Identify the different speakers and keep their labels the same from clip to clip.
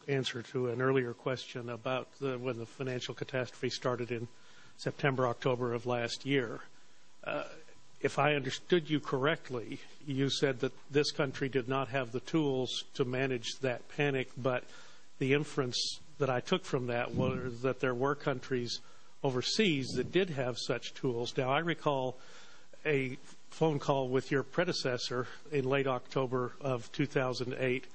Speaker 1: answer to an earlier question about when the financial catastrophe started in September, October of last year. If I understood you correctly, you said that this country did not have the tools to manage that panic, but the inference that I took from that was that there were countries overseas that did have such tools. Now, I recall a phone call with your predecessor in late October of 2008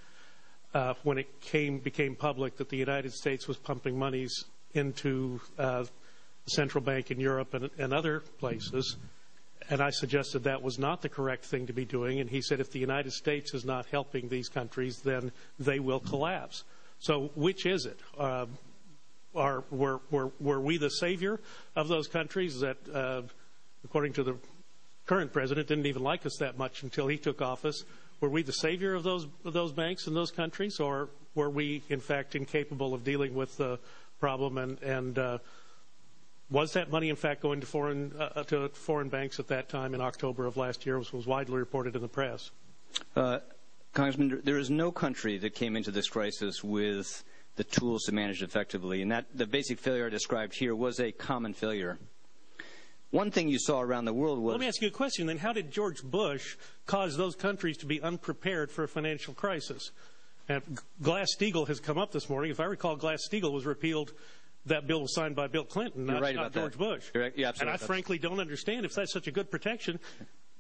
Speaker 1: when it became public that the United States was pumping monies into the central bank in Europe and other places. And I suggested that was not the correct thing to be doing. And he said if the United States is not helping these countries, then they will collapse. So which is it? Were we the savior of those countries that, according to the current president, didn't even like us that much until he took office? Were we the savior of those banks and those countries, or were we, in fact, incapable of dealing with the problem? And was that money, in fact, going to foreign banks at that time in October of last year, which was widely reported in the press?
Speaker 2: Congressman, there is no country that came into this crisis with the tools to manage it effectively, and that the basic failure I described here was a common failure. One thing you saw around the world was...
Speaker 1: Let me ask you a question, then. How did George Bush cause those countries to be unprepared for a financial crisis? And Glass-Steagall has come up this morning. If I recall, Glass-Steagall was repealed. That bill was signed by Bill Clinton, not George Bush.
Speaker 2: You're absolutely
Speaker 1: and I frankly don't understand if that's such a good protection.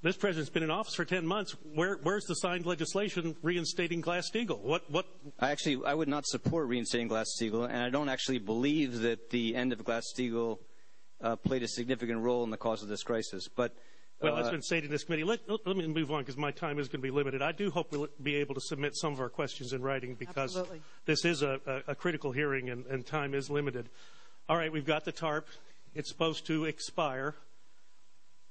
Speaker 1: This president's been in office for 10 months. Where's the signed legislation reinstating Glass-Steagall? What?
Speaker 2: I would not support reinstating Glass-Steagall, and I don't actually believe that the end of Glass-Steagall played a significant role in the cause of this crisis. But
Speaker 1: well, that's been stated in this committee. Let me move on because my time is going to be limited. I do hope we'll be able to submit some of our questions in writing because this is a critical hearing and time is limited. All right, we've got the TARP. It's supposed to expire.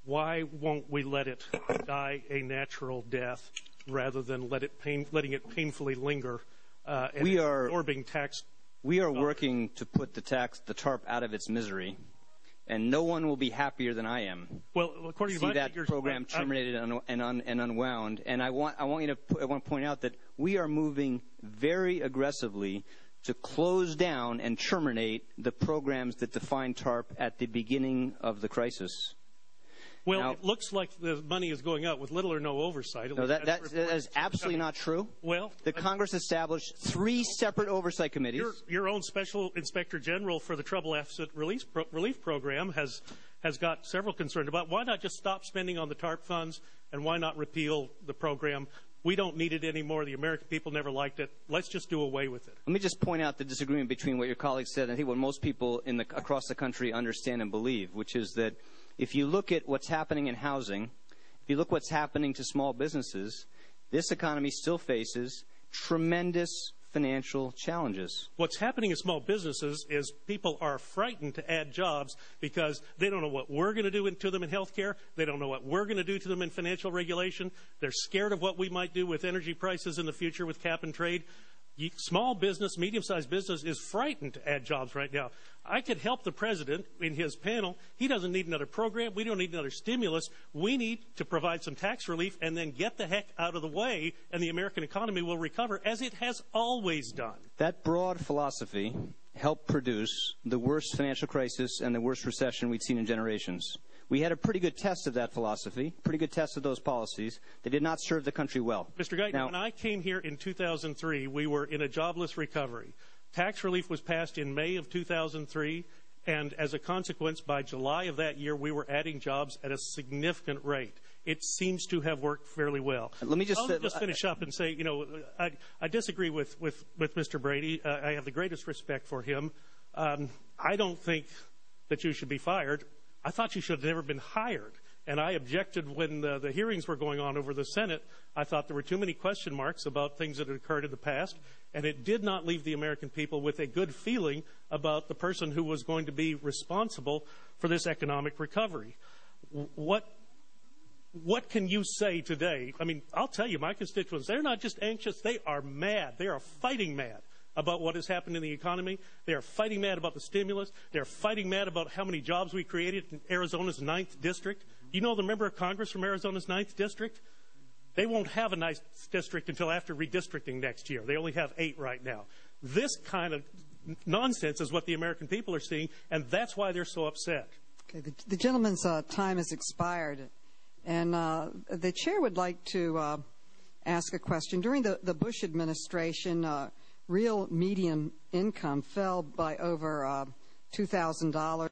Speaker 1: Why won't we let it die a natural death rather than letting it painfully linger and absorbing tax?
Speaker 2: We are working to put the TARP out of its misery. And no one will be happier than I am.
Speaker 1: Well, according
Speaker 2: to see that program terminated and unwound. And I want to point out that we are moving very aggressively to close down and terminate the programs that defined TARP at the beginning of the crisis.
Speaker 1: Well, now, it looks like the money is going out with little or no oversight.
Speaker 2: No, that is absolutely not true.
Speaker 1: Well,
Speaker 2: the Congress established 3 separate oversight committees.
Speaker 1: Your own Special Inspector General for the Trouble Asset Relief Program has got several concerns about why not just stop spending on the TARP funds and why not repeal the program. We don't need it anymore. The American people never liked it. Let's just do away with it.
Speaker 2: Let me just point out the disagreement between what your colleague said and I think what most people across the country understand and believe, which is that if you look at what's happening in housing, if you look what's happening to small businesses, this economy still faces tremendous financial challenges.
Speaker 1: What's happening in small businesses is people are frightened to add jobs because they don't know what we're going to do to them in health care. They don't know what we're going to do to them in financial regulation. They're scared of what we might do with energy prices in the future with cap and trade. Small business, medium-sized business is frightened to add jobs right now. I could help the president in his panel. He doesn't need another program. We don't need another stimulus. We need to provide some tax relief and then get the heck out of the way, and the American economy will recover as it has always done.
Speaker 2: That broad philosophy helped produce the worst financial crisis and the worst recession we'd seen in generations. We had a pretty good test of that philosophy, pretty good test of those policies. They did not serve the country well.
Speaker 1: Mr. Geithner, when I came here in 2003, we were in a jobless recovery. Tax relief was passed in May of 2003, and as a consequence, by July of that year, we were adding jobs at a significant rate. It seems to have worked fairly well.
Speaker 2: Let me just
Speaker 1: finish up and say, I disagree with Mr. Brady. I have the greatest respect for him. I don't think that you should be fired. I thought you should have never been hired. And I objected when the hearings were going on over the Senate. I thought there were too many question marks about things that had occurred in the past. And it did not leave the American people with a good feeling about the person who was going to be responsible for this economic recovery. What can you say today? I mean, I'll tell you, my constituents, they're not just anxious. They are mad. They are fighting mad about what has happened in the economy. They are fighting mad about the stimulus. They're fighting mad about how many jobs we created in Arizona's 9th district. You know the member of Congress from Arizona's 9th district? They won't have a 9th district until after redistricting next year. They only have 8 right now. This kind of nonsense is what the American people are seeing, and that's why they're so upset.
Speaker 3: Okay, the gentleman's time has expired, and the chair would like to ask a question. During the Bush administration, real median income fell by over $2,000.